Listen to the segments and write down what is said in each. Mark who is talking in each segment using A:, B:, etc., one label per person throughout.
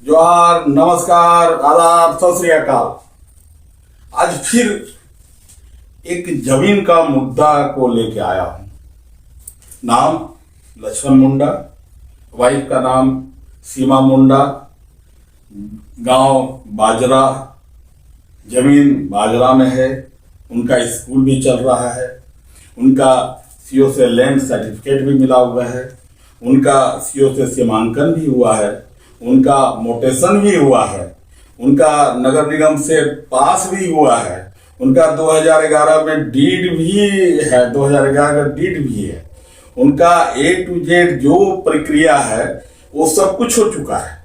A: जोहार, नमस्कार, आदाब, सत श्री अकाल। आज फिर एक जमीन का मुद्दा को लेके आया हूं। नाम लक्ष्मण मुंडा, वाइफ का नाम सीमा मुंडा, गांव बाजरा, जमीन बाजरा में है। उनका स्कूल भी चल रहा है, उनका सीओ से लैंड सर्टिफिकेट भी मिला हुआ है, उनका सीओ से सीमांकन भी हुआ है, उनका मोटेशन भी हुआ है, उनका नगर निगम से पास भी हुआ है, उनका 2011 में डीड भी है, 2011 का डीड भी है। उनका A to Z जो प्रक्रिया है वो सब कुछ हो चुका है।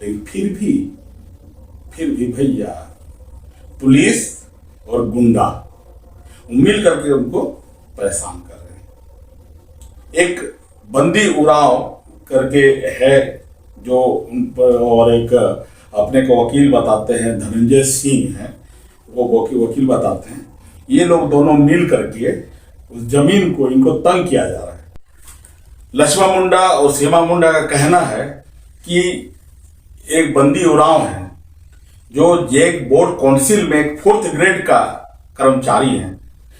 A: लेकिन फिर भी भैया पुलिस और गुंडा मिल करके उनको परेशान कर रहे हैं। एक बंदी उराव करके है जो उन पर, और एक अपने को वकील बताते हैं, धनंजय सिंह हैं, वो वकील बताते हैं। ये लोग दोनों मिल करके उस जमीन को इनको तंग किया जा रहा है। लक्ष्मण मुंडा और सीमा मुंडा का कहना है कि एक बंदी उराव है जो जेक बोर्ड काउंसिल में एक 4th ग्रेड का कर्मचारी है,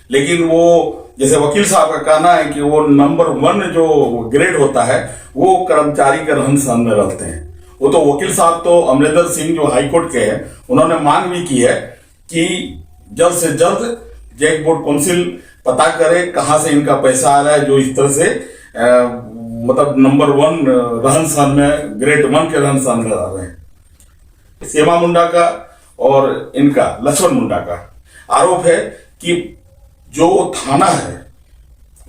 A: लेकिन वो जैसे वकील साहब का कहना है कि वो नंबर 1 जो ग्रेड होता है वो कर्मचारी के रहन सहन में रहते हैं। वो तो वकील साहब तो अमरिंदर सिंह जो हाईकोर्ट के हैं, उन्होंने मांग भी की है कि जल्द से जल्द जैक बोर्ड काउंसिल पता करे कहां से इनका पैसा आ रहा है, जो इस तरह से मतलब नंबर 1 रहन सहन में, ग्रेड 1 के रहन सहन में रह रहे हैं। सीमा मुंडा का और इनका लक्ष्मण मुंडा का आरोप है कि जो थाना है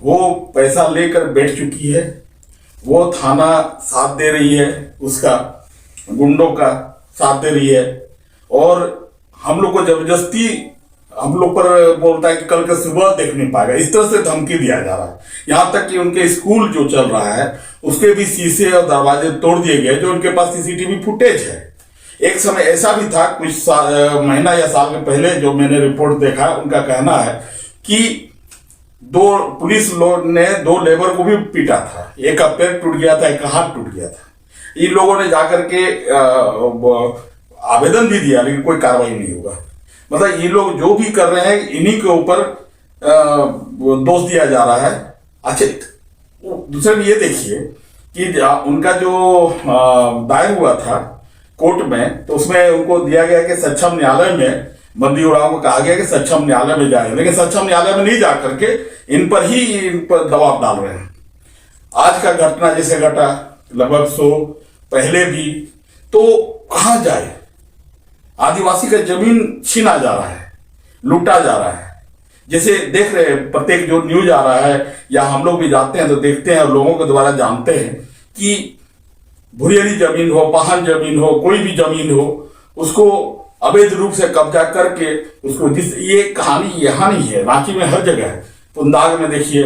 A: वो पैसा लेकर बैठ चुकी है, वो थाना साथ दे रही है, उसका गुंडों का साथ दे रही है, और हम लोग को जबरदस्ती हम लोग पर बोलता है कि कल के सुबह देख नहीं पाएगा, इस तरह से धमकी दिया जा रहा है। यहां तक कि उनके स्कूल जो चल रहा है उसके भी शीशे और दरवाजे तोड़ दिए गए, जो उनके पास सीसीटीवी फुटेज है। एक समय ऐसा भी था, कुछ महीना या साल के पहले, जो मैंने रिपोर्ट देखा, उनका कहना है कि 2 पुलिस लोग ने 2 लेबर को भी पीटा था, एक का पैर टूट गया था, एक का हाथ टूट गया था। इन लोगों ने जाकर के आवेदन भी दिया, लेकिन कोई कार्रवाई नहीं हुआ। मतलब ये लोग जो भी कर रहे हैं इन्हीं के ऊपर दोष दिया जा रहा है। अच्छा, दूसरे में ये देखिए कि उनका जो दायर हुआ था कोर्ट में, तो उसमें उनको दिया गया कि सक्षम न्यायालय में, बंदी उड़ाव को कहा गया कि सक्षम न्यायालय में जाए, लेकिन सक्षम न्यायालय में नहीं जा करके इन पर दबाव डाल रहे हैं। आज का घटना जैसे घटा, लगभग 100 पहले भी, तो कहां जाए? आदिवासी का जमीन छीना जा रहा है, लूटा जा रहा है। जैसे देख रहे हैं, प्रत्येक जो न्यूज आ रहा है या हम लोग भी जाते हैं तो देखते हैं और लोगों के द्वारा जानते हैं कि भुरियरी जमीन हो, पाहन जमीन हो, कोई भी जमीन हो, उसको अवैध रूप से कब्जा करके उसको, ये कहानी यहाँ नहीं है, रांची में हर जगह है। पुंदाग में देखिए,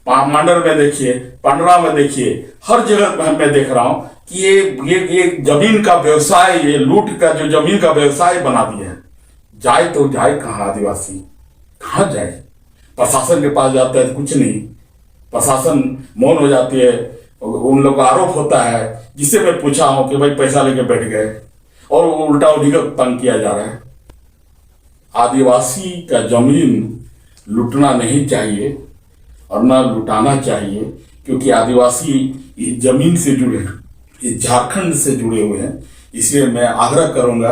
A: मांडर में देखिए, पांडरा में देखिए, हर जगह मैं देख रहा हूं कि ये जमीन का व्यवसाय, ये लूट का जो जमीन का व्यवसाय बना दिया है। जाए तो जाए कहाँ आदिवासी, कहाँ जाए? प्रशासन के पास जाता है तो कुछ नहीं, प्रशासन मौन हो जाती है। उन लोग का आरोप होता है, जिससे मैं पूछा हूं कि भाई पैसा लेके बैठ गए, और उल्टा उन्हीं को तंग किया जा रहा है। आदिवासी का जमीन लूटना नहीं चाहिए और ना लुटाना चाहिए, क्योंकि आदिवासी इस जमीन से जुड़े हैं, इस झारखंड से जुड़े हुए हैं। इसलिए मैं आग्रह करूंगा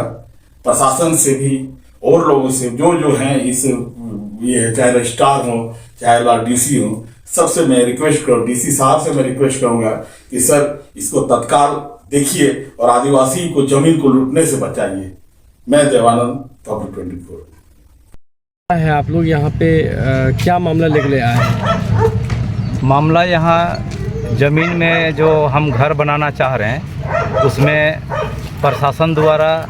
A: प्रशासन से भी और लोगों से, जो हैं इस, ये चाहे रजिस्ट्रार हो चाहे डीसी हो, सबसे मैं रिक्वेस्ट करूँ, डीसी साहब से मैं रिक्वेस्ट करूंगा कि सर इसको तत्काल देखिए और आदिवासी को जमीन को लूटने से बचाइए। मैं देवानंद, पब्लिक 24।
B: है आप लोग यहाँ पे क्या मामला लेके आए हैं?
C: मामला यहाँ जमीन में जो हम घर बनाना चाह रहे हैं, उसमें प्रशासन द्वारा,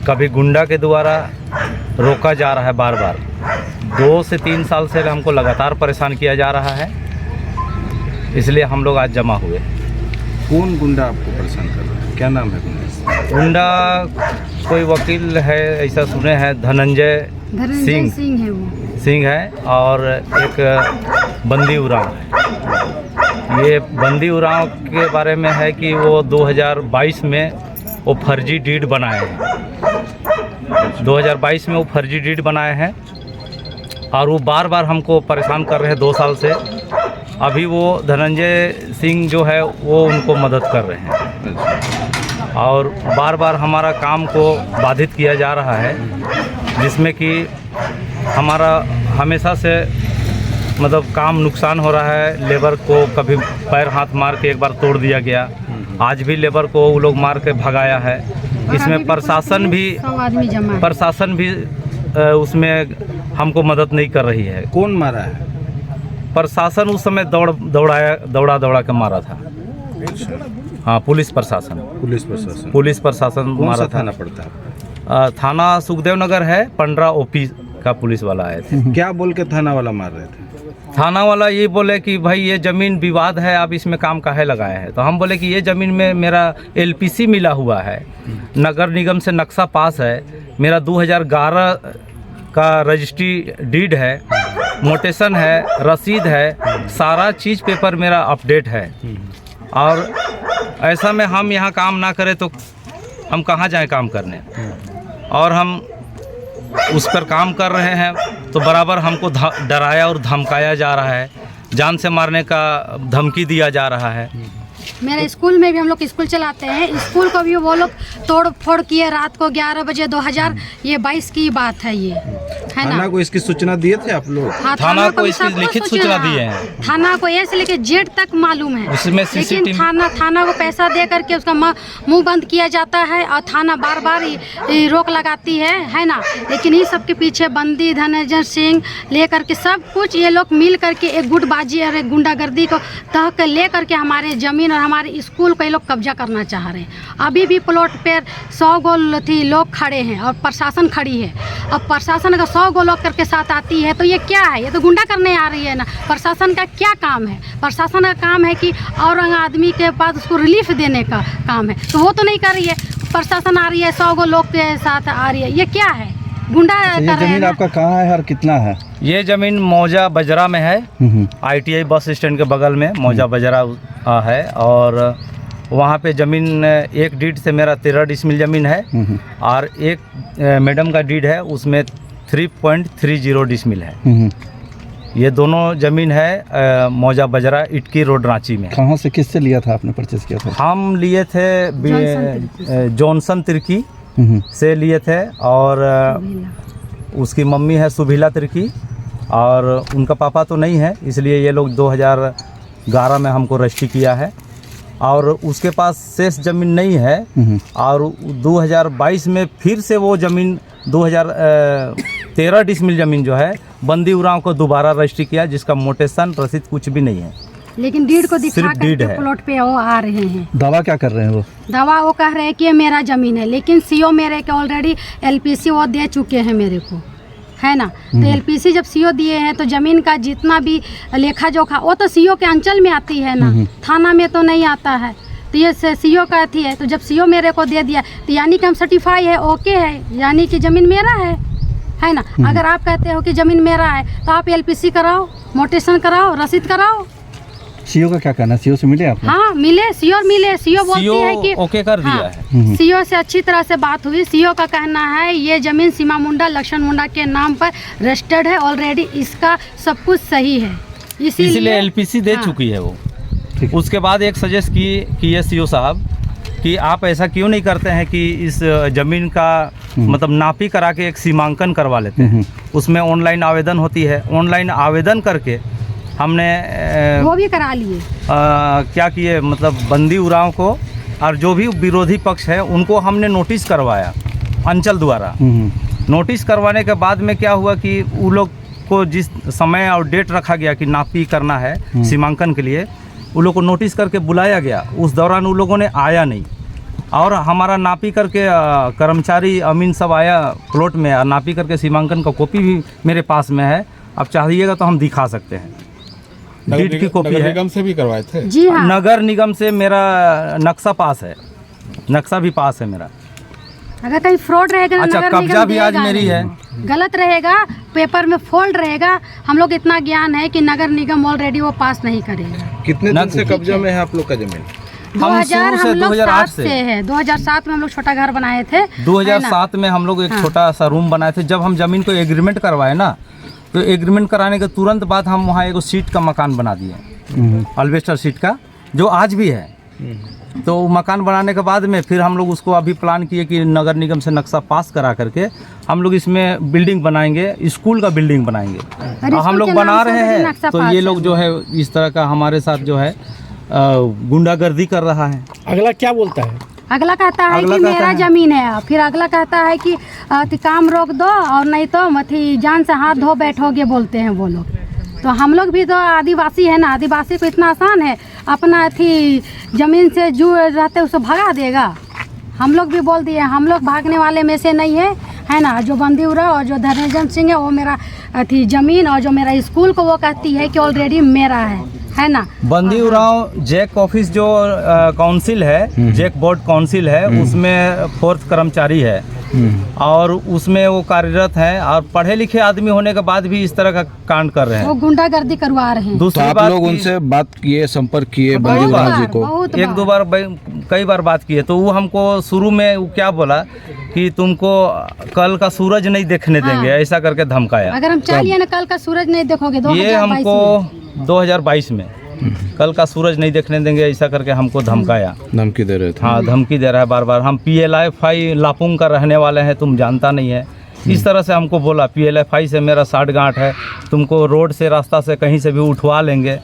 C: कभी गुंडा के द्वारा रोका जा रहा है। बार बार 2 से 3 साल से हमको लगातार परेशान किया जा रहा है, इसलिए हम लोग आज जमा हुए।
D: कौन गुंडा आपको परेशान कर रहा है? क्या नाम है
C: गुंडा? कोई वकील है, ऐसा सुने हैं, धनंजय सिंह है, और एक बंदी उराव है। ये बंदी उराव के बारे में है कि वो 2022 में वो फर्जी डीड बनाए हैं। 2022 में वो फर्जी डीड बनाए हैं और वो बार बार हमको परेशान कर रहे हैं 2 साल से। अभी वो धनंजय सिंह जो है वो उनको मदद कर रहे हैं और बार बार हमारा काम को बाधित किया जा रहा है, जिसमें कि हमारा हमेशा से मतलब काम नुकसान हो रहा है। लेबर को कभी पैर हाथ मार के एक बार तोड़ दिया गया, आज भी लेबर को वो लोग मार के भगाया है। इसमें प्रशासन भी उसमें हमको मदद नहीं कर रही है।
D: कौन मारा है?
C: प्रशासन उस समय दौड़ा के मारा था। हाँ, पुलिस प्रशासन
D: कौन
C: मारा
D: सा
C: था।
D: थाना पड़ता है?
C: थाना सुखदेव नगर है। 15 ओपी का पुलिस वाला आए थे।
D: क्या बोल के थाना वाला मार रहे थे?
C: थाना वाला ये बोले कि भाई ये ज़मीन विवाद है, आप इसमें काम काहे लगाए हैं। तो हम बोले कि ये ज़मीन में मेरा LPC मिला हुआ है, नगर निगम से नक्शा पास है, मेरा 2011 का रजिस्ट्री डीड है, मोटेशन है, रसीद है, सारा चीज़ पेपर मेरा अपडेट है। और ऐसा में हम यहाँ काम ना करें तो हम कहाँ जाएं काम करने। और हम उस पर काम कर रहे हैं तो बराबर हमको डराया और धमकाया जा रहा है, जान से मारने का धमकी दिया जा रहा है।
E: मेरे स्कूल में भी हम लोग स्कूल चलाते हैं, स्कूल को भी वो लोग तोड़ फोड़ किए रात को 11 बजे 2022 की बात है ये, है ना।
D: थाना को इसकी सूचना दिए थे आप लोग?
E: हाँ,
C: थाना को
E: भी
C: इसकी
E: सबको
C: लिखित सूचना दिए हैं।
E: थाना को ए से लेके जेड तक मालूम है,
C: उसमें
E: लेकिन
C: CCTV
E: थाना को पैसा दे करके उसका मुंह बंद किया जाता है और थाना बार बार रोक लगाती है ना। लेकिन इस सब के पीछे बंदी धनंजय सिंह लेकर के सब कुछ ये लोग मिल करके एक गुटबाजी और एक गुंडागर्दी को तह कर ले करके हमारे ज़मीन और हमारे स्कूल को ये लोग कब्जा करना चाह रहे हैं। अभी भी प्लॉट पर 100 गो लोग खड़े हैं और प्रशासन खड़ी है। अब प्रशासन अगर 100 गो लोग करके साथ आती है तो ये क्या है, ये तो गुंडा करने आ रही है ना। प्रशासन का क्या काम है? प्रशासन का काम है कि और आदमी के पास उसको रिलीफ देने का काम है, तो वो तो नहीं कर रही है। प्रशासन आ रही है 100 गो लोग के साथ आ रही है, ये क्या है? गुंडा कर रहे हैं।
D: जमीन आपका कहाँ है और कितना है?
C: ये ज़मीन मौजा बजरा में है, ITI बस स्टैंड के बगल में मौजा बजरा है। और वहाँ पे ज़मीन एक डीड से मेरा 13 डिसमिल ज़मीन है और एक मैडम का डीड है, उसमें 3.30 डिसमिल है। ये दोनों ज़मीन है मौजा बजरा इटकी रोड रांची में।
D: कहाँ से किससे लिया था आपने, परचेज किया था?
C: हम लिए थे जॉनसन तिर्की से लिए थे और उसकी मम्मी है सुभीला तिर्की और उनका पापा तो नहीं है, इसलिए ये लोग 2011 में हमको रजिस्ट्री किया है। और उसके पास शेष ज़मीन नहीं है और 2022 में फिर से वो ज़मीन 2013 डिसमिल ज़मीन जो है बंदी उरांव को दोबारा रजिस्ट्री किया, जिसका मोटेशन रसीद कुछ भी नहीं है,
E: लेकिन डीड को दिखा
C: सिर्फ डीड
E: करके
C: है।
E: प्लॉट पे वो आ रहे हैं।
D: दावा क्या कर रहे हैं वो?
E: दवा वो कह रहे हैं कि ये मेरा ज़मीन है, लेकिन CO मेरे के ऑलरेडी LPC वो दे चुके हैं मेरे को, है ना। तो LPC जब CO दिए हैं तो ज़मीन का जितना भी लेखा जोखा वो तो CO के अंचल में आती है ना, थाना में तो नहीं आता है। तो ये CO का अथी है, तो जब CO मेरे को दे दिया तो यानी कि हम सर्टिफाई है, ओके है, यानी कि ज़मीन मेरा है ना। अगर आप कहते हो कि ज़मीन मेरा है तो आप LPC कराओ, मोटेशन कराओ, रसीद कराओ।
D: CO का क्या कहना है? CO से मिले आप?
E: हाँ मिले, CO मिले। CO बोलती है कि
C: ओके कर दिया
E: हाँ,
C: है।
E: CO से अच्छी तरह से बात हुई। CO का कहना है ये ज़मीन सीमा मुंडा लक्ष्मण मुंडा के नाम पर रजिस्टर्ड है ऑलरेडी, इसका सब कुछ सही है,
C: इसीलिए LPC दे
E: हाँ।
C: चुकी है वो। उसके बाद एक सजेस्ट किए CO साहब कि आप ऐसा क्यों नहीं करते हैं कि इस ज़मीन का मतलब नापी करा के एक सीमांकन करवा लेते हैं। उसमें ऑनलाइन आवेदन होती है, ऑनलाइन आवेदन करके हमने
E: वो भी करा लिए।
C: क्या किए मतलब बंदी उरांव को और जो भी विरोधी पक्ष है उनको हमने नोटिस करवाया अंचल द्वारा। नोटिस करवाने के बाद में क्या हुआ कि वो लोग को जिस समय और डेट रखा गया कि नापी करना है सीमांकन के लिए, उन लोगों को नोटिस करके बुलाया गया। उस दौरान उन लोगों ने आया नहीं और हमारा नापी करके कर्मचारी अमीन सब आया प्लॉट में और नापी करके सीमांकन का कॉपी भी मेरे पास में है। अब चाहिएगा तो हम दिखा सकते हैं, डीड की कॉपी है।
D: नगर निगम से भी करवाए थे?
E: जी हाँ,
C: नगर निगम से मेरा नक्शा पास है, नक्शा भी पास है मेरा।
E: अगर कहीं फ्रॉड रहेगा ना,
C: अच्छा,
E: नगर
C: कब्जा
E: निगम
C: भी आज
E: देगा
C: मेरी
E: नहीं।
C: है।
E: गलत रहेगा, पेपर में फॉल्ट रहेगा, हम लोग इतना ज्ञान है कि नगर निगम ऑलरेडी वो पास नहीं करेगा।
D: कितने दिन से कब्जा में है आप लोग का जमीन?
C: हम
E: 2000
C: शुरू से
E: हम लोग
C: 2008
E: 7 से है। 2007 में हम लोग छोटा घर बनाए थे।
C: 2007 में हम लोग एक छोटा सा रूम बनाए थे। जब हम जमीन को एग्रीमेंट करवाए ना, तो एग्रीमेंट कराने के तुरंत बाद हम वहाँ एक सीट का मकान बना दिए, अल्वेस्टर सीट का, जो आज भी है। तो मकान बनाने के बाद में फिर हम लोग उसको अभी प्लान किए कि नगर निगम से नक्शा पास करा करके हम लोग इसमें बिल्डिंग बनाएंगे, स्कूल का बिल्डिंग बनाएंगे। और हम लोग बना रहे हैं, तो ये लोग जो है इस तरह का हमारे साथ जो है गुंडागर्दी कर रहा है।
B: अगला क्या बोलता है?
E: अगला कहता है
C: अगला
E: कि
C: कहता
E: मेरा
C: है।
E: जमीन है, फिर अगला कहता है कि काम रोक दो और नहीं तो मथी जान से हाथ धो बैठोगे, बोलते हैं वो लोग। तो हम लोग भी तो आदिवासी है ना, आदिवासी को इतना आसान है अपना थी जमीन से जो रहते उसको भगा देगा। हम लोग भी बोल दिए, हम लोग भागने वाले में से नहीं है ना। जो बंदी उरा और जो धर्मेंद्र सिंह है वो मेरा थी जमीन, और जो मेरा स्कूल को वो कहती है कि ऑलरेडी मेरा है ना।
C: बंदी उरांव जैक ऑफिस जो काउंसिल है, जैक बोर्ड काउंसिल है, उसमें 4th कर्मचारी है और उसमें वो कार्यरत हैं, और पढ़े लिखे आदमी होने के बाद भी इस तरह का कांड कर रहे
E: वो
C: हैं।
E: गुंडागर्दी करवा रहे हैं।
D: तो
C: दूसरी
D: आप
C: बात
D: लोग
C: की-
D: उनसे बात किए, संपर्क किए
C: बहुत
D: बंदी उरांव जी
C: बार,
D: को?
E: बहुत
C: एक दो बार कई बार बात किए, तो वो हमको शुरू में वो क्या बोला कि तुमको कल का सूरज नहीं देखने देंगे, ऐसा करके धमकाया।
E: अगर हम चलिए ना कल का सूरज नहीं देखोगे 2022
C: ये हमको 2022 में कल का सूरज नहीं देखने देंगे ऐसा करके हमको धमकाया।
D: धमकी दे रहे थे?
C: हाँ, धमकी दे रहा है बार बार। हम PLFI लापुंग का रहने वाले हैं, तुम जानता नहीं है, इस तरह से हमको बोला। PLFI से मेरा साठगांठ है, तुमको रोड से रास्ता से कहीं से भी उठवा लेंगे,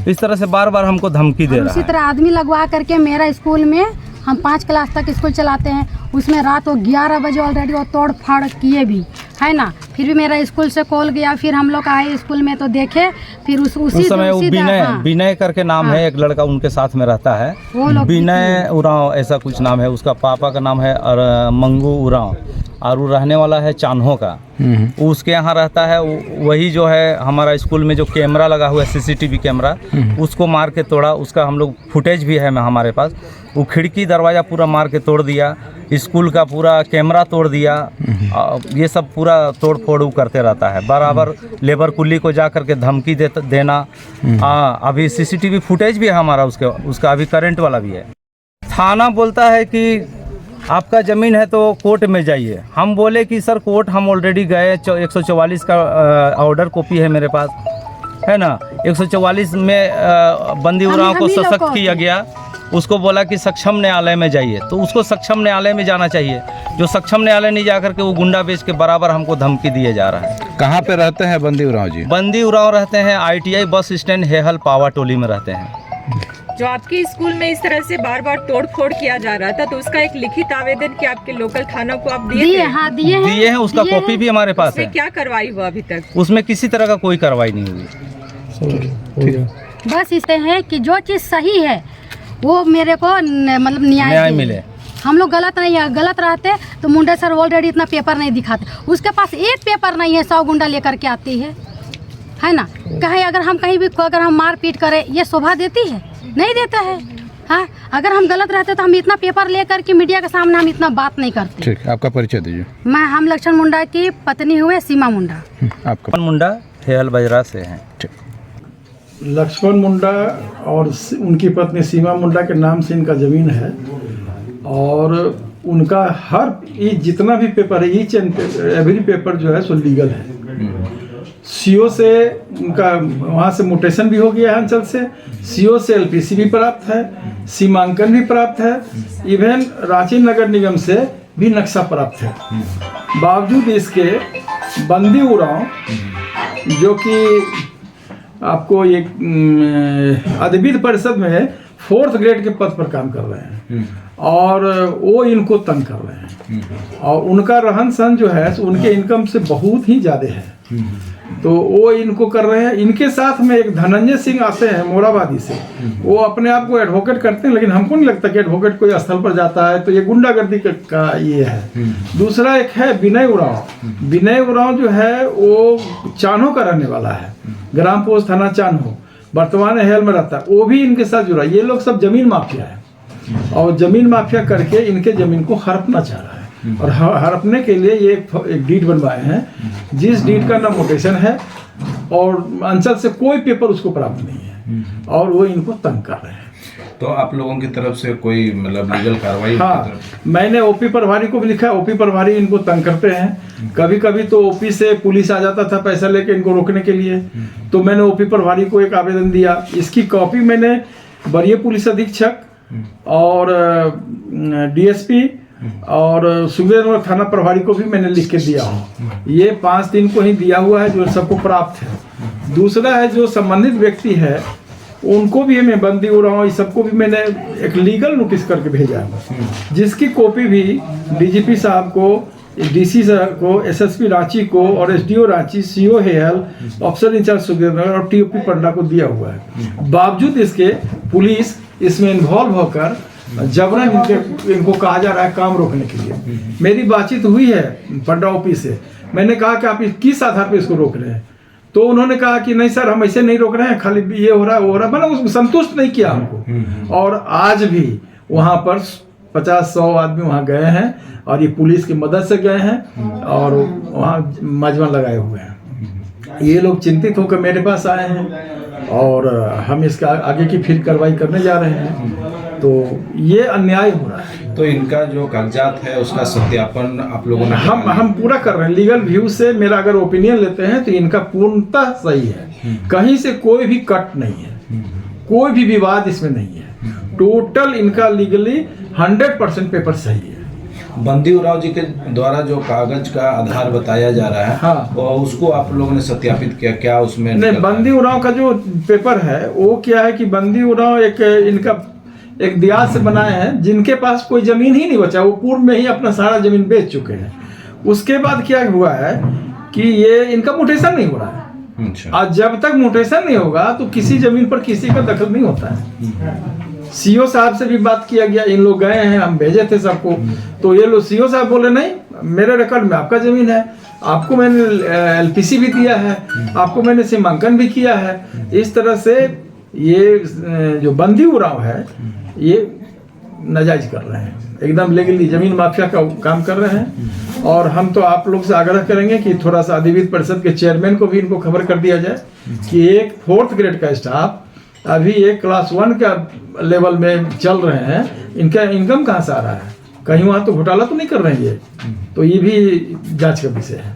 C: इस तरह से बार बार हमको धमकी दे रहा
E: उसी
C: है।
E: तरह आदमी लगवा करके मेरा स्कूल में, हम 5 क्लास तक स्कूल चलाते हैं, उसमें रात को 11 बजे ऑलरेडी वो तोड़ फाड़ किए भी है ना। फिर भी मेरा स्कूल से कॉल गया, फिर हम लोग आए स्कूल में तो देखे, फिर उस
C: समय वो विनय करके नाम है, एक लड़का उनके साथ में रहता है,
E: वो लोग
C: विनय उरांव ऐसा कुछ नाम है उसका। पापा का नाम है और मंगू उरांव, और वो रहने वाला है चान्हो का। उसके यहाँ रहता है। वही जो है हमारा स्कूल में जो कैमरा लगा हुआ है, CCTV कैमरा, उसको मार के तोड़ा। उसका हम लोग फुटेज भी है हमारे पास। वो खिड़की दरवाज़ा पूरा मार के तोड़ दिया, स्कूल का पूरा कैमरा तोड़ दिया। ये सब पूरा तोड़ फोड़ करते रहता है बराबर। लेबर कुल्ली को जा करके धमकी देना। अभी CCTV फुटेज भी है हमारा उसका अभी करंट वाला भी है। थाना बोलता है कि आपका ज़मीन है तो कोर्ट में जाइए। हम बोले कि सर कोर्ट हम ऑलरेडी गए, 144 का ऑर्डर कॉपी है मेरे पास, है ना। 144 में बंदी उरांव को सशक्त किया गया। उसको बोला कि सक्षम न्यायालय में जाइए, तो उसको सक्षम न्यायालय में जाना चाहिए। जो सक्षम न्यायालय नहीं जा करके वो गुंडा बेच के बराबर हमको धमकी दिए जा रहा है।
D: कहाँ पे रहते हैं बंदी उरांव जी?
C: बंदी उरांव रहते हैं ITI बस स्टैंड, हेहल पावा टोली में रहते हैं।
F: जो आपके स्कूल में इस तरह से बार बार तोड़ फोड़ किया जा रहा था, तो उसका एक लिखित आवेदन कि आपके लोकल थाना को आप दिए थे?
E: हाँ दिए
C: हैं, उसका कॉपी भी हमारे पास है।
F: क्या कार्रवाई हुआ अभी तक?
C: उसमें किसी तरह का कोई कार्रवाई नहीं हुई।
E: बस इससे है कि जो चीज़ सही है वो मेरे को मतलब न्याय
C: मिले।
E: हम लोग गलत नहीं है, गलत रहते तो मुंडे सर ऑलरेडी इतना पेपर नहीं दिखाते। उसके पास एक पेपर नहीं है, 100 गुंडा लेकर के आती है ना। कहीं अगर हम कहीं भी अगर हम मार पीट करें, ये शोभा देती है? नहीं देता है। हाँ, अगर हम गलत रहते तो हम इतना पेपर लेकर के मीडिया के सामने हम इतना बात नहीं करते।
D: ठीक, आपका परिचय दीजिए।
E: हम लक्ष्मण मुंडा की पत्नी हुए सीमा मुंडा।
D: आपका?
C: मुंडा हेहल बजरा से हैं।
D: ठीक।
G: लक्ष्मण मुंडा और उनकी पत्नी सीमा मुंडा के नाम से इनका ज़मीन है, और उनका हर जितना भी पेपर है, ईच एंड एवरी पेपर जो है सो लीगल है। CO से उनका वहाँ से म्यूटेशन भी हो गया है अंचल से, CO से LPC भी प्राप्त है, सीमांकन भी प्राप्त है, इवन रांची नगर निगम से भी नक्शा प्राप्त है। बावजूद इसके बंदी उरांव जो कि आपको एक अद्वित परिषद में 4th ग्रेड के पद पर काम कर रहे हैं, और वो इनको तंग कर रहे हैं, और उनका रहन सहन जो है उनके इनकम से बहुत ही ज़्यादा है, तो वो इनको कर रहे हैं। इनके साथ में एक धनंजय सिंह आते हैं मोराबादी से, वो अपने आप को एडवोकेट करते हैं, लेकिन हमको नहीं लगता कि एडवोकेट कोई स्थल पर जाता है, तो ये गुंडागर्दी का ये है। दूसरा एक है विनय उरांव। विनय उरांव जो है वो चान्हो का रहने वाला है, ग्राम पोस्ट थाना चान्हो, वर्तमान हेल में रहता है। वो भी इनके साथ जुड़ा। ये लोग सब जमीन माफिया है, और जमीन माफिया करके इनके जमीन को हड़पना चाह रहा है, और हड़पने के लिए ये एक डीड बनवाए हैं, जिस डीड का ना म्यूटेशन है और अंचल से कोई पेपर उसको प्राप्त नहीं है, और वो इनको तंग कर रहे हैं।
D: तो आप लोगों की तरफ से कोई मतलब लीगल कार्रवाई
G: हाँ,
D: की तरफ?
G: मैंने ओपी प्रभारी को भी लिखा है। ओपी प्रभारी इनको तंग करते हैं। कभी कभी तो ओपी से पुलिस आ जाता था पैसा लेके इनको रोकने के लिए, तो मैंने ओपी प्रभारी को एक आवेदन दिया। इसकी कॉपी मैंने वरीय पुलिस अधीक्षक और डीएसपी और सुबेर थाना प्रभारी को भी मैंने लिख के दिया हूँ। ये 5 दिन को ही दिया हुआ है, जो सबको प्राप्त है। दूसरा है जो संबंधित व्यक्ति है उनको भी मैं बंदी उड़ाऊँ, इस सबको भी मैंने एक लीगल नोटिस करके भेजा है, जिसकी कॉपी भी डीजीपी साहब को, डीसी साहब को, एसएसपी रांची को और एसडीओ रांची, सीओ हेयल, ऑफिसर इंचार्ज सुखदेव और टीओपी पटना को दिया हुआ है। बावजूद इसके पुलिस इसमें इन्वॉल्व होकर जबरन इनको कहा जा रहा है काम रोकने के लिए। मेरी बातचीत हुई है पटना ओपी से, मैंने कहा कि आप किस आधार पर इसको रोक रहे हैं, तो उन्होंने कहा कि नहीं सर हम ऐसे नहीं रोक रहे हैं, खाली ये हो रहा है वो हो रहा है। मैंने उसको संतुष्ट नहीं किया हमको। और आज भी वहाँ पर 50-100 आदमी वहाँ गए हैं और ये पुलिस की मदद से गए हैं और वहाँ मजमा लगाए हुए हैं। ये लोग चिंतित होकर मेरे पास आए हैं और हम इसका आगे की फिर कार्रवाई करने जा रहे हैं। तो ये अन्याय हो रहा है।
D: तो इनका जो कागजात है उसका सत्यापन आप लोगों ने
G: हम पूरा कर रहे हैं। लीगल व्यू से मेरा अगर ओपिनियन लेते हैं तो इनका पूर्णतः सही है। कहीं से कोई भी कट नहीं है, कोई भी विवाद इसमें नहीं है। टोटल इनका लीगली 100% पेपर सही है।
D: बंदी उराव जी के द्वारा जो कागज का आधार बताया जा रहा है,
G: हाँ,
D: वो उसको आप लोगों ने सत्यापित किया क्या उसमें?
G: नहीं, बंदी उराव का जो पेपर है वो क्या है कि बंदी उराव इनका एक दियाद से बनाए हैं, जिनके पास कोई जमीन ही नहीं बचा, वो पूर्व में ही अपना सारा जमीन बेच चुके हैं। उसके बाद क्या हुआ है कि ये इनका म्यूटेशन नहीं हो रहा है।
D: अच्छा।
G: और जब तक म्यूटेशन नहीं होगा तो किसी जमीन पर किसी का दखल नहीं होता है। सीओ साहब से भी बात किया गया, इन लोग गए हैं, हम भेजे थे सबको, तो ये लोग सीओ साहब बोले नहीं मेरे रिकॉर्ड में आपका जमीन है, आपको मैंने एलपीसी भी दिया है, आपको मैंने सीमांकन भी किया है। इस तरह से ये जो बंदी उराव है ये नाजायज कर रहे हैं, एकदम लीगली जमीन माफिया का काम कर रहे हैं। और हम तो आप लोग से आग्रह करेंगे कि थोड़ा सा अधिविध परिषद के चेयरमैन को भी इनको खबर कर दिया जाए कि एक 4th ग्रेड का स्टाफ अभी एक क्लास 1 का लेवल में चल रहे हैं, इनका इनकम कहाँ से आ रहा है? कहीं वहाँ तो घोटाला तो नहीं कर रहे हैं ये? तो ये भी जांच का विषय है।